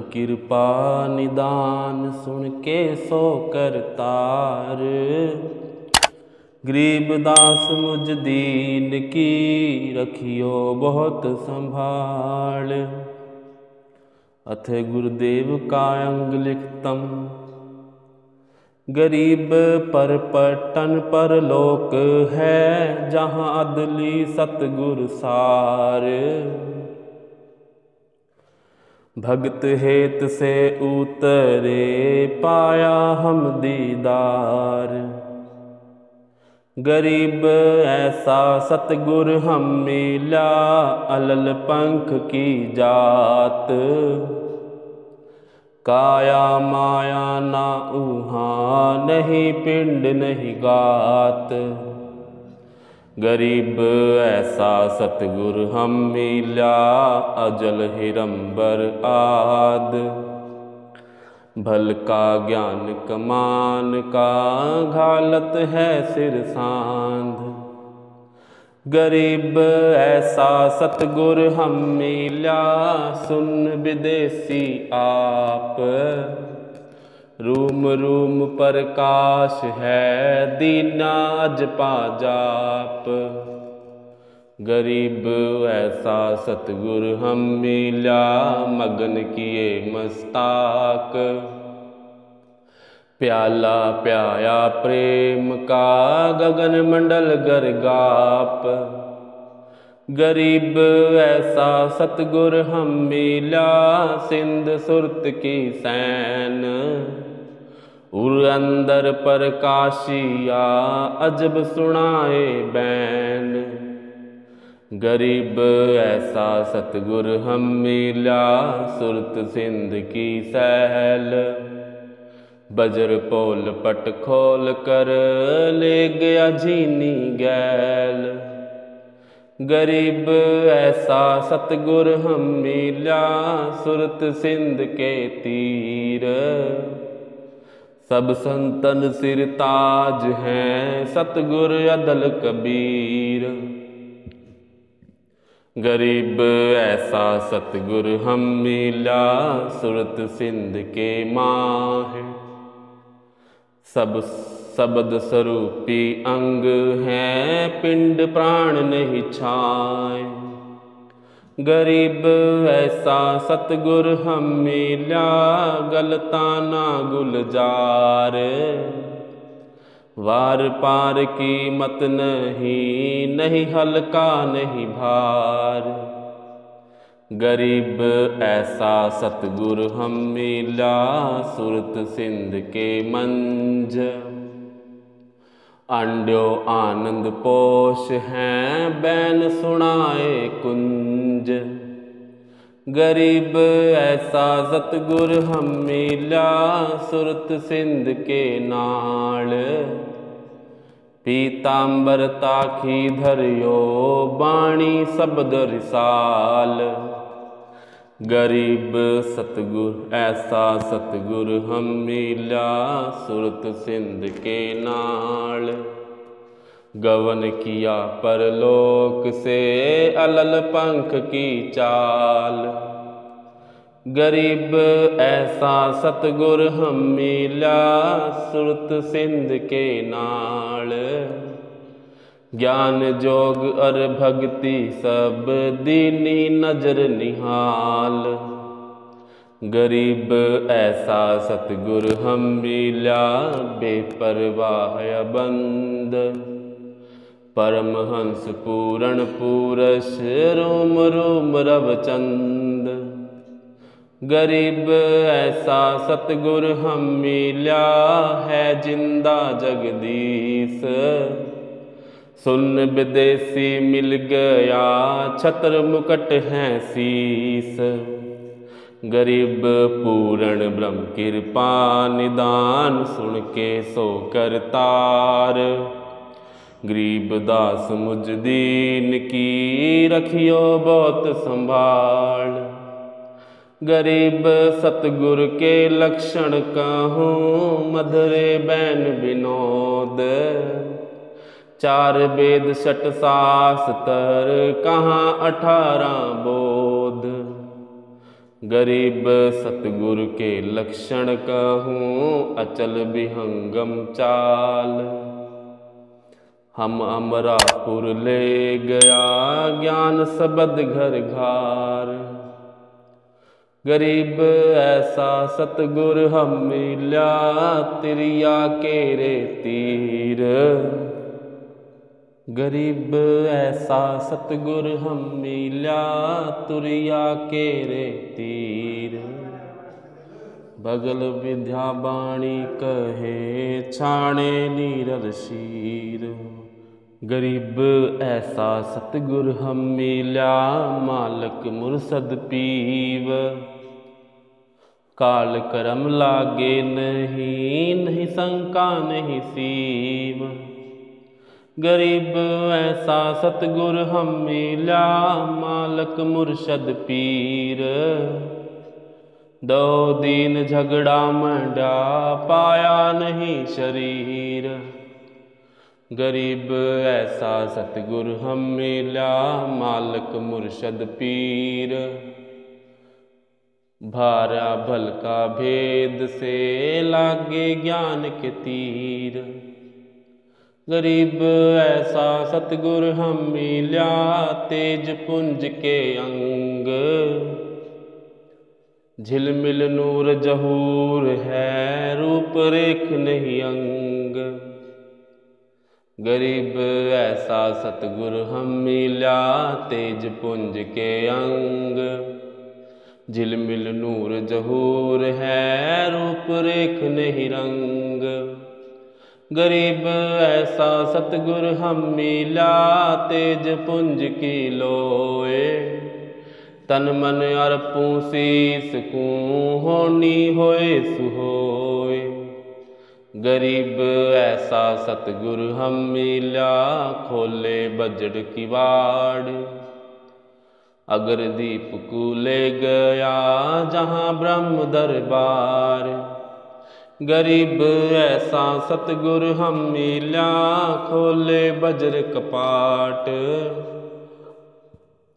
कृपा निदान सुन के सो करतार। गरीब दास मुझ दीन की रखियो बहुत संभाल। अथ गुरुदेव का अंग लिखतम। गरीब पर पटन पर लोक है, जहाँ अदली सतगुर सार। भगत हेत से उतरे पाया हम दीदार। गरीब ऐसा सतगुर हम मिला, अलल पंख की जात। काया माया ना ऊहाँ, नहीं पिंड नहीं गात। गरीब ऐसा सतगुर हम मिला, अजल हिरंबर आद। भल का ज्ञान कमान का, घालत है सिर सांध। गरीब ऐसा सतगुर हम मिला, सुन विदेशी आप। रूम रूम प्रकाश है, दीना अजपा जाप। गरीब ऐसा सतगुर हम मिला, मगन किए मस्ताक। प्याला प्याया प्रेम का, गगन मंडल गरगाप। गरीब ऐसा सतगुर हम मिला, सिंध सुरत की सैन। उर अंदर प्रकाशिया, अजब सुनाए बैन। गरीब ऐसा सतगुर हम मिला, सुरत सिंध की सहल। बजर पोल पट खोल कर, ले गया झीनी गैल। गरीब ऐसा सतगुर हम मिला, सुरत सिंध के तीर। सब संतन सिर ताज हैं, सतगुर अदल कबीर। गरीब ऐसा सतगुर हम मिला, सुरत सिंध के माह। सब शब्द स्वरूपी अंग हैं, पिंड प्राण नहीं छाए। गरीब ऐसा सतगुर हम मिला, गलताना गुलजार। वार पार की मत नहीं, नहीं हल्का नहीं भार। गरीब ऐसा सतगुर हम मिला, सुरत सिंध के मंझ। अंड्यो आनंद पोष हैं, बैन सुनाए कुंज। गरीब ऐसा सतगुर हम मिला, सुरत सिंध के नाल। पीतांबर ताखी धरियो, बाणी शब्द रिसाल। गरीब सतगुर ऐसा सतगुर हम मिला, सुरत सिंध के नाल। गवन किया परलोक से, अलल पंख की चाल। गरीब ऐसा सतगुर हम मिला, सुरत सिंध के नाल। ज्ञान जोग और भक्ति सब, दीनी नजर निहाल। गरीब ऐसा सतगुर हम मिला, बेपरवाह बंद। परमहंस पूरण पूरश, रोम रोम रवचंद। गरीब ऐसा सतगुर हम मिला, है जिंदा जगदीश। सुन विदेशी मिल गया, छत्र मुकट है शीस। गरीब पूर्ण ब्रह्म कृपा निदान, सुन के सो करतार। गरीब दास मुझ दीन की रखियो बहुत संभाल। गरीब सतगुर के लक्षण कहूँ, मधुरे बैन विनोद। चार वेद छठ शास्त्र, कहाँ 18 बोध। गरीब सतगुरु के लक्षण कहूँ, अचल विहंगम चाल। हम अमरापुर ले गया ज्ञान सबद घर घार। गरीब ऐसा सतगुर हम मिला, तिरिया के रे तीर। गरीब ऐसा सतगुर हम मिला, तुरिया के रे तीर। बगल विद्या बाणी कहे, छाणे नीरल शीर। गरीब ऐसा सतगुर हम मिला, मालक मुरसद पीव। काल करम लागे नहीं, नहीं शंका नहीं सीव। गरीब ऐसा सतगुर हम मिला, मालक मुरशद पीर। दो दीन झगड़ा मंडा, पाया नहीं शरीर। गरीब ऐसा सतगुर हम मिला, मालक मुरशद पीर। भारा भल का भेद से लागे ज्ञान के तीर। गरीब ऐसा सतगुर हम मिला, तेज पुंज के अंग। झिलमिल नूर जहूर है, रूप रेख नहीं अंग। गरीब ऐसा सतगुर हम मिला, तेज पुंज के अंग। झिलमिल नूर जहूर है, रूप रेख नहीं रंग। गरीब ऐसा सतगुर हम मिला, तेज पुंज की लोए। तन मन अर्पूं शीस को, होनी होए सुहोए। गरीब ऐसा सतगुर हम मिला, खोले बजड़ की वाड़। अगर दीप को ले गया, जहाँ ब्रह्म दरबार। गरीब ऐसा सतगुर हम मिला, खोले बज्र कपाट।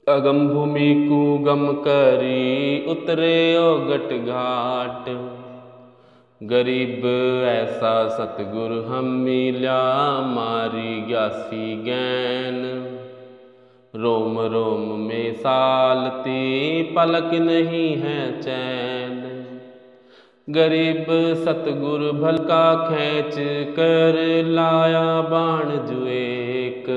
अगम भूमि को गम करी, उतरे ओगट घाट। गरीब ऐसा सतगुर हम मिला, मारी ग्यासी गैन। रोम रोम में सालती, पलक नहीं है चैन। गरीब सतगुर भलका खींच कर, लाया बाण जुएक।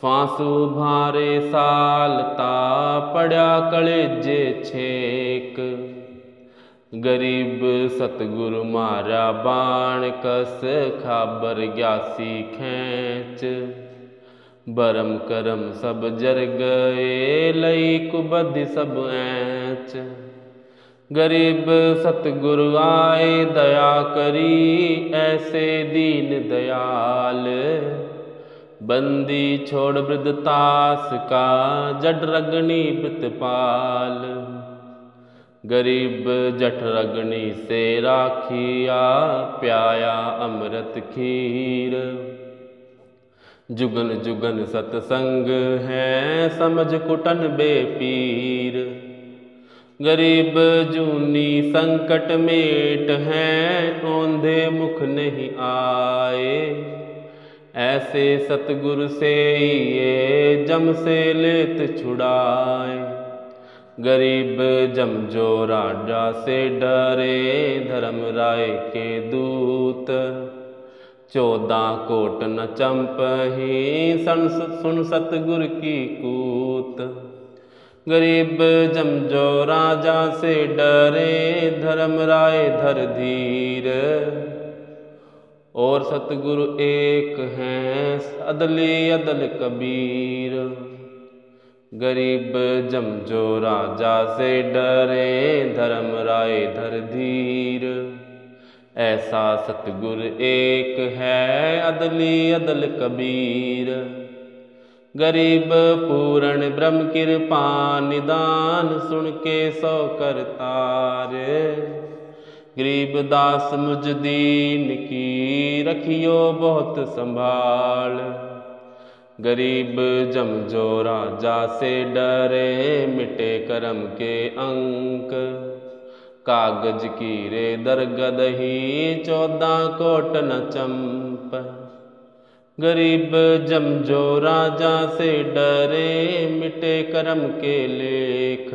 श्वासु भारे सालता, पड़ा कलेजे छेक। गरीब सतगुर मारा बाण कस, खाबर ग्यासी खैंच। बरम करम सब जर गए, लई कुबधि सब ऐंच। गरीब सतगुर आए दया करी, ऐसे दीन दयाल। बंदी छोड़ वृद्धतास का, जट रगनी वृतपाल। गरीब जठ रगनी से राखिया, प्याया अमृत खीर। जुगन जुगन सतसंग है, समझ कुटन बेपीर। गरीब जूनी संकट मेट है, औंधे मुख नहीं आए। ऐसे सतगुर से ये, जम से लेत छुड़ाए। गरीब जम जो राजा से डरे, धर्म राय के दूत। 14 कोट न चंपही, सुन सतगुर की कूत। गरीब जम जो राजा से डरे, धर्म राय धर धीर। और सतगुरु एक हैं, अदले अदल कबीर। गरीब जम जो राजा से डरे, धर्म राय धर धीर। ऐसा सतगुर एक है, अदली अदल कबीर। गरीब पूर्ण ब्रह्म कृपा निदान, सुन के सो करतार। गरीब दास मुझ दीन की, रखियो बहुत संभाल। गरीब जम जो राजा से डरे, मिटे करम के अंक। कागज की रे दरगद ही, 14 कोट न चंप। गरीब जम जो राजा से डरे, मिटे करम के लेख।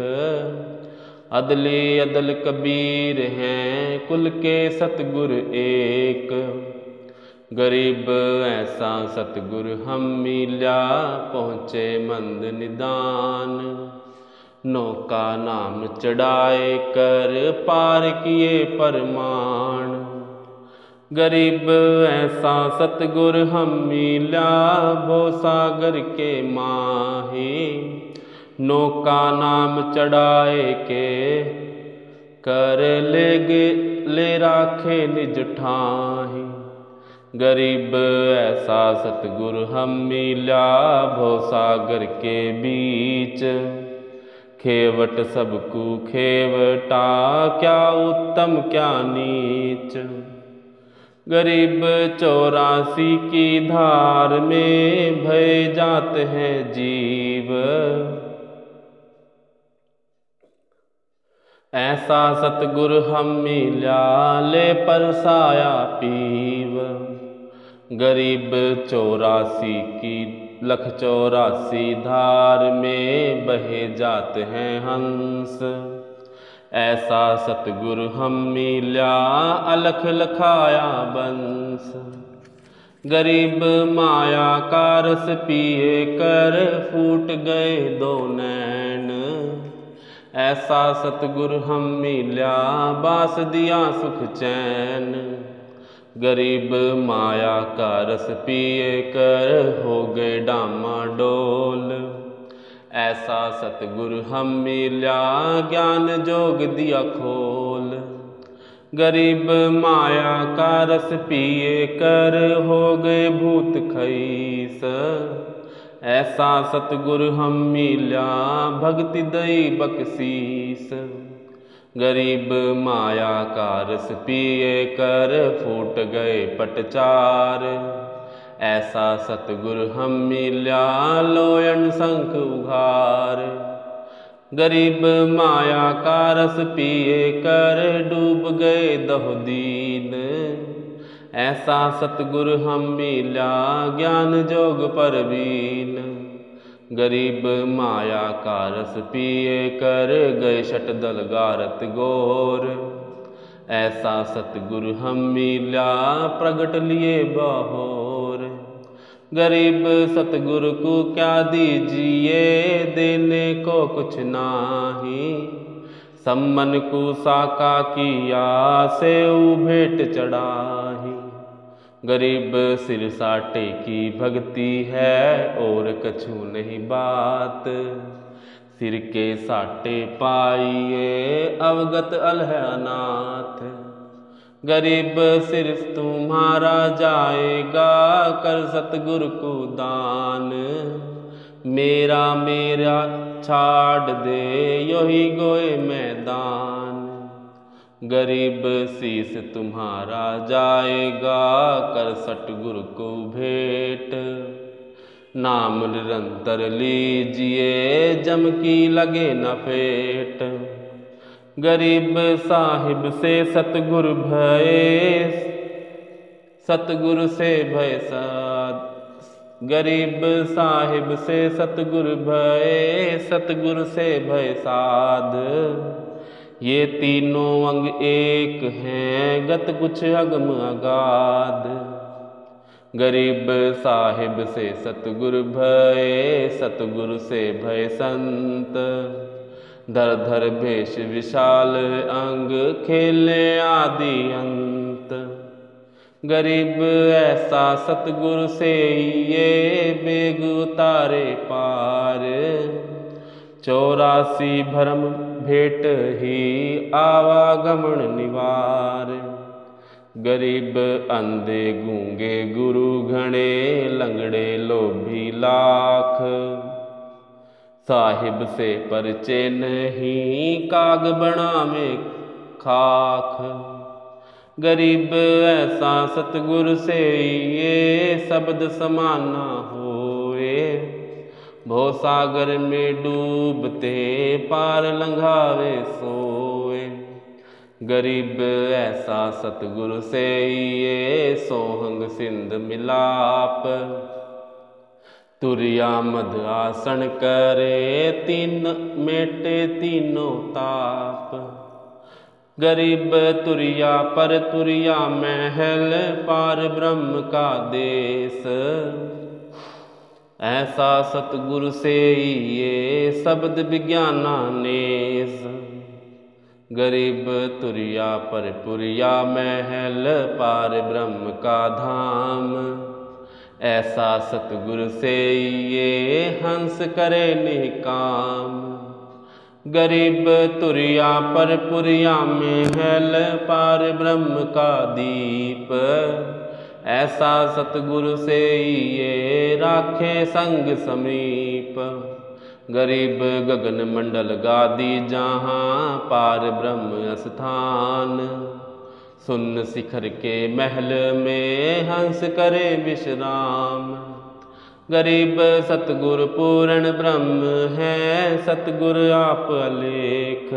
अदले अदल कबीर हैं, कुल के सतगुर एक। गरीब ऐसा सतगुर हम मिला, पहुँचे मंद निदान। नौका नाम चढ़ाए कर, पार किए परमाण। गरीब ऐसा सतगुर हम मिला, भो सागर के माही। नौका नाम चढ़ाए के, कर ले राखे निज ठाही। गरीब ऐसा सतगुर हम मिला, भो सागर के बीच। खेवट सबकू खेवटा, क्या उत्तम क्या नीच। गरीब 84 की धार में, भय जात है जीव। ऐसा सतगुर हम मिला, ले परसाया पीव। गरीब 84 की 184 धार में, बहे जात हैं हंस। ऐसा सतगुर हम मिला, अलख लखाया बंस। गरीब माया का रस पिए कर, फूट गए 2 नैन। ऐसा सतगुर हम मिला, बास दिया सुख चैन। गरीब माया का रस पिए कर, हो गए डामाडोल। ऐसा सतगुर हम मिला, ज्ञान जोग दिया खोल। गरीब माया का रस पिए कर, हो गए भूत खईस। ऐसा सतगुर हम मिला, भक्ति दई बख्शीस। गरीब माया का रस पिए कर, फूट गए पटचार। ऐसा सतगुर हम मिला, लोयन शंख उघार। गरीब माया का रस पिए कर, डूब गए 10 दीन। ऐसा सतगुर हम मिला, ज्ञान जोग परवीन। गरीब माया का रस पिए कर, गए शटदल गारत गोर। ऐसा सतगुर हम मिला, प्रगट लिए बाहोर। गरीब सतगुर को क्या दीजिए, देने को कुछ नाही। सम्मन को साका किया, सेऊ भेंट चढ़ाही। गरीब सिर साटे की भक्ति है, और कछु नहीं बात। सिर के साटे पाइए, अवगत अलहनाथ। गरीब सिर तुम्हारा जाएगा, कर सतगुर को दान। मेरा मेरा छाड़ दे, यही गोए मैदान। गरीब शीस तुम्हारा जाएगा, कर सतगुर को भेंट। नाम निरंतर लीजिए, जम की लगे न पेट। गरीब साहिब से सतगुर भये, सतगुर से भय साध। गरीब साहिब से सतगुर भये, सतगुर से भय साध। ये तीनों अंग एक हैं, गत कुछ अगम अगाध। गरीब साहिब से सतगुर भये, सतगुर से भय संत। धर धर भेष विशाल अंग, खेले आदि अंत। गरीब ऐसा सतगुर से ये, बेग उतारे पार। 84 भरम भेंट ही, आवागमन निवार। गरीब अंधे गूंगे गुरु घणे, लंगड़े लोभी लाख। साहिब से परचे नहीं, काग बनावे खाख। गरीब ऐसा सतगुर से ये, शब्द समाना होए। होए। भव सागर में डूबते पार लंघावे सोए। गरीब ऐसा सतगुरु से ये सोहंग सिंध मिलाप। तुरिया मध आसन करे तीन मेटे तीनों ताप। गरीब तुरिया पर तुरिया महल पार ब्रह्म का देश। ऐसा सतगुरु से ये शब्द विज्ञानानेश। गरीब तुरिया पर पुरिया महल पार ब्रह्म का धाम। ऐसा सतगुरु से ये हंस करे निकाम। गरीब तुरिया पर पुरिया महल पार ब्रह्म का दीप। ऐसा सतगुरु से ये राखे संग समीप। गरीब गगन मंडल गादी जहाँ पार ब्रह्म स्थान। सुन्न शिखर के महल में हंस करे विश्राम। गरीब सतगुरु पूर्ण ब्रह्म है सतगुरु आप अलेख।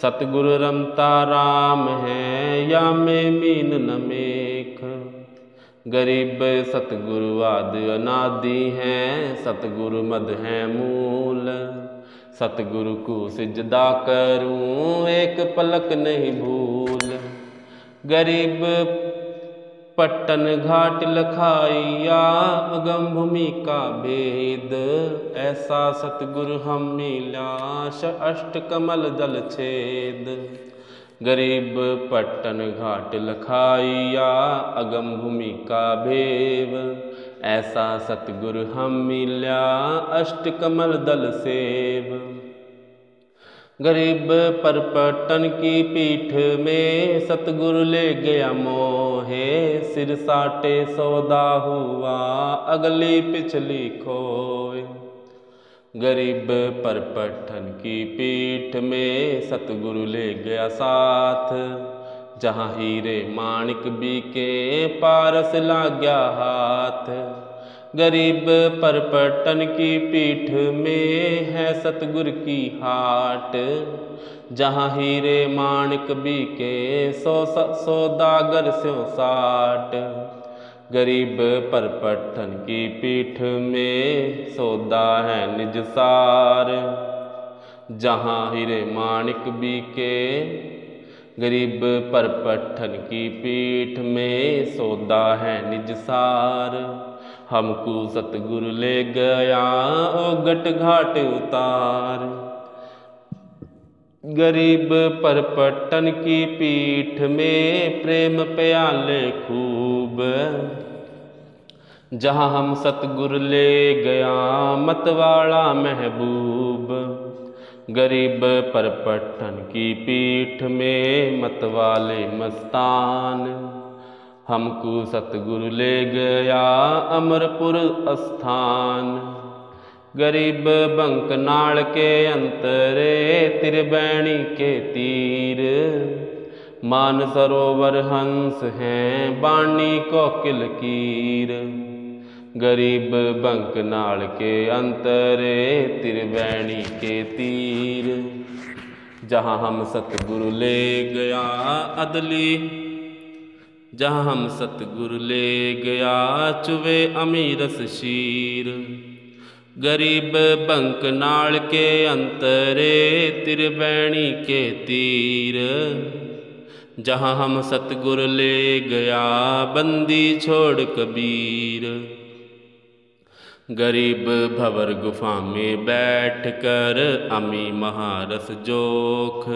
सतगुरु रमता राम है या में मीन न मेख। गरीब सतगुरु आदि अनादि हैं सतगुरु मद है मूल। सतगुरु को सिजदा करूं एक पलक नहीं भूल। गरीब पट्टन घाट लखाइया अगम भूमि का भेद। ऐसा सतगुरु हम मिलाश अष्ट कमल दल छेद। गरीब पट्टन घाट लखाइया अगम भूमि का भेद। ऐसा सतगुरु हम मिल्या अष्ट कमल दल सेव। गरीब पर पट्टन की पीठ में सतगुरु ले गया मोहे। सिर साटे सौदा हुआ अगली पिछली खोए। गरीब पर पट्टन की पीठ में सतगुरु ले गया साथ। जहाँ हीरे माणिक बिके पारस लाग्या हाथ। गरीब पर पट्टन की पीठ में है सतगुरु की हाट। जहाँ हीरे माणिक बिके सौदागर स्यों साट। गरीब पर पट्टन की पीठ में सौदा है निज सार। जहाँ हीरे माणिक बिके गरीब पर पट्टन की पीठ में सौदा है निज सार। हमको सतगुरु ले गया ओगट घाट उतार। गरीब पर पट्टन की पीठ में प्रेम प्याले खूब। जहाँ हम सतगुरु ले गया मतवाड़ा महबूब। गरीब पर पट्टन की पीठ में मतवाले मस्तान। हमको सतगुरु ले गया अमरपुर स्थान। गरीब बंकनाड़ के अंतरे त्रिवेणी के तीर। मान सरोवर हंस हैं बाणी कोकिल कीर। गरीब बंकनाड़ के अंतरे त्रिवेणी के तीर। जहाँ हम सतगुरु ले गया अदली। जहाँ हम सतगुरु ले गया चुवे अमीरस शीर। गरीब बंकनाड़ के अंतरे त्रिवेणी के तीर। जहाँ हम सतगुरु ले गया बंदी छोड़ कबीर। गरीब भंवर गुफा में बैठ कर अमी महारस जोख।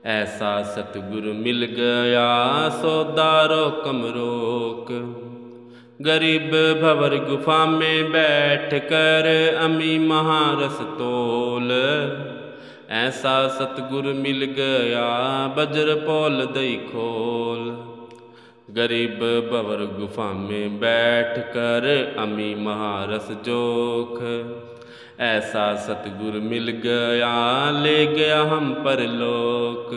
ऐसा सतगुरु मिल गया सौदारो कम रोक। गरीब भंवर गुफा में बैठ कर अमी महारस तोल। ऐसा सतगुरु मिल गया बज्र पौल दई खोल। गरीब भंवर गुफा में बैठ कर अमी महारस जोख। ऐसा सतगुरु मिल गया ले गया हम परलोक।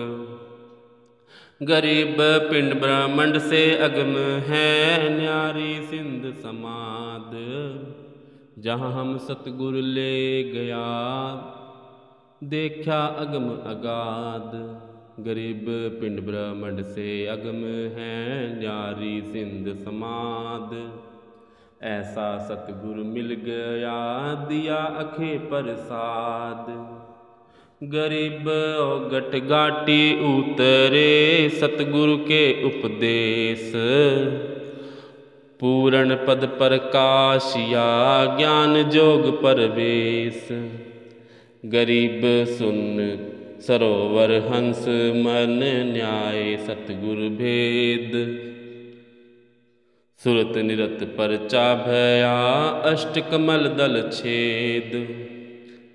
गरीब पिंड ब्रह्मांड से अगम है, न्यारी सिंध समाद। जहाँ हम सतगुरु ले गया, देखा अगम अगाध। गरीब पिंड ब्रह्मांड से अगम है, न्यारी सिंध समाद। ऐसा सतगुरु मिल गया, दिया अखे प्रसाद। गरीब गट गाटी उतरे, सतगुरु के उपदेश। पूर्ण पद प्रकाशिया, ज्ञान जोग परवेश। गरीब सुन सरोवर हंस, मन न्याय सतगुरु भेद। सुरत निरत परचा भया, अष्ट कमल दल छेद।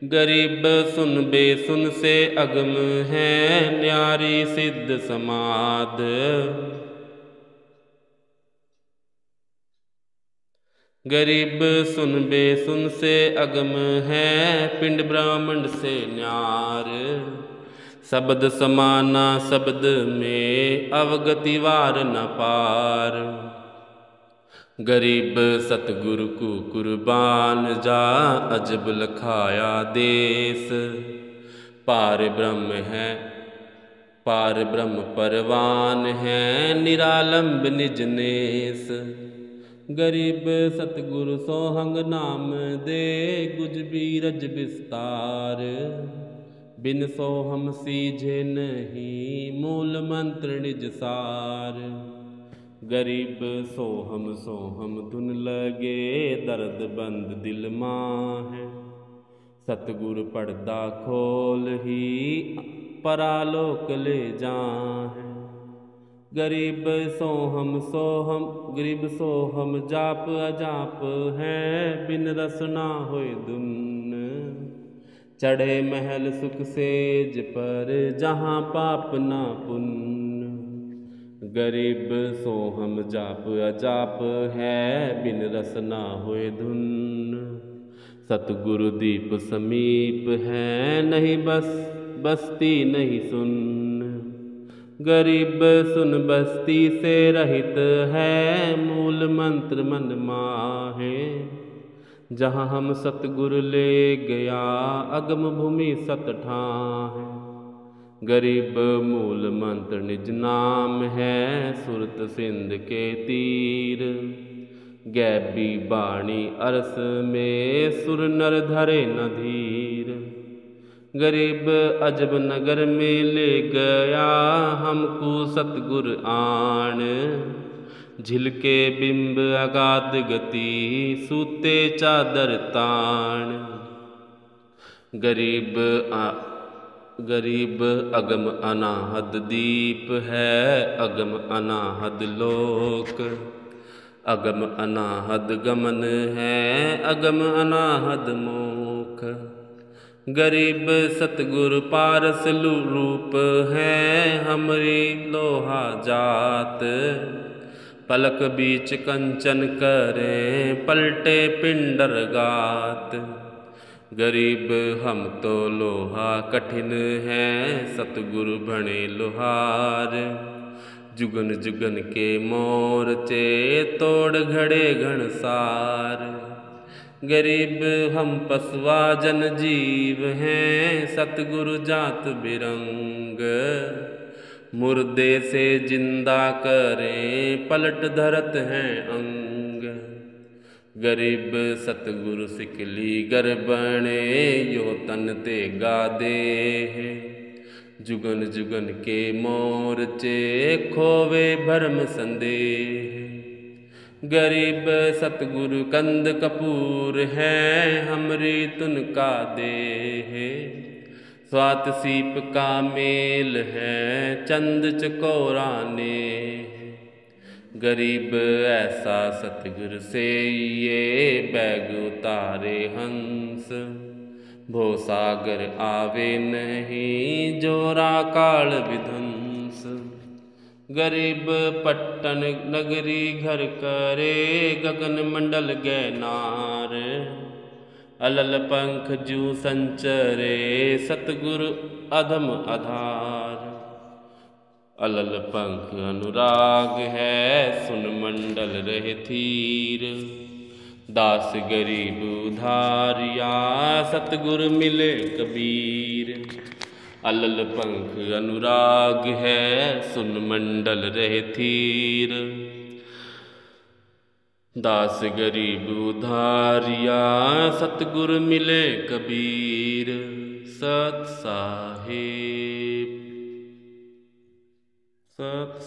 गरीब सुन बेसुन से अगम है, न्यारी सिद्ध समाद। गरीब सुन बेसुन से अगम है, पिंड ब्राह्मण से न्यार। शब्द समाना शब्द में, अवगति वार न पार। गरीब सतगुरु को कुर्बान जा, अजब लखाया देश। पार ब्रह्म है पार ब्रह्म परवान है, निरालंब निज नेस। गरीब सतगुरु सोहंग नाम दे, गुज बीरज विस्तार। बिन सोहम सीझे नहीं, मूल मंत्र निज सार। गरीब सोहम सोहम धुन लगे, दर्द बंद दिल माहे। सतगुरु पर्दा खोल ही, परालोक ले जाहे। गरीब सोहम जाप अजाप है, बिन रसना होए धुन। चढ़े महल सुख सेज पर, जहाँ पाप ना पुण्य। गरीब सोहम जाप अजाप है, बिन रसना होए धुन। सतगुरु दीप समीप है, नहीं बस्ती नहीं सुन। गरीब सुन बस्ती से रहित है, मूल मंत्र मन माहे। जहाँ हम सतगुरु ले गया, अगम भूमि सत ठाहे। गरीब मूल मंत्र निज नाम है, सुरत सिंध के तीर। गैबी बाणी अरस में, सुर नर धरे न धीर। गरीब अजब नगर में ले गया, हमको सतगुरु आण। झिलके बिंब अगाध गति, सूते चादर ताण। गरीब अगम अनाहद दीप है, अगम अनाहद लोक। अगम अनाहद गमन है, अगम अनाहद मोख। गरीब सतगुरु पारस रूप है, हमरी लोहा जात। पलक बीच कंचन करें, पलटे पिंडर गात। गरीब हम तो लोहा कठिन है, सतगुरु बने लोहार। जुगन जुगन के मोर्चे, तोड़ घड़े घनसार। गरीब हम पशुआ जन जीव हैं, सतगुरु जात बिरंग। मुर्दे से जिंदा करें, पलट धरत हैं अंग। गरीब सतगुरु सिकली गर बने, यो तन ते गादे। जुगन जुगन के मोर्चे, खोवे भरम संदेह। गरीब सतगुरु कंद कपूर है, हमरी तुन का देह। स्वात सीप का मेल है, चंद चकोरा ने। गरीब ऐसा सतगुरु से ये, बैग उतारे हंस। भो सागर आवे नहीं, जोरा काल विध्वंस। गरीब पट्टन नगरी घर करे, गगन मंडल गैनार। अलल पंख जू संचरे, सतगुरु अधम आधार। अलल पंख अनुराग है, सुन मंडल रहे थीर। दास गरीब उधारिया, सतगुर मिले कबीर। अलल पंख अनुराग है, सुन मंडल रहे थीर। दास गरीब उधारिया, सतगुर मिले कबीर। सत साहिब सत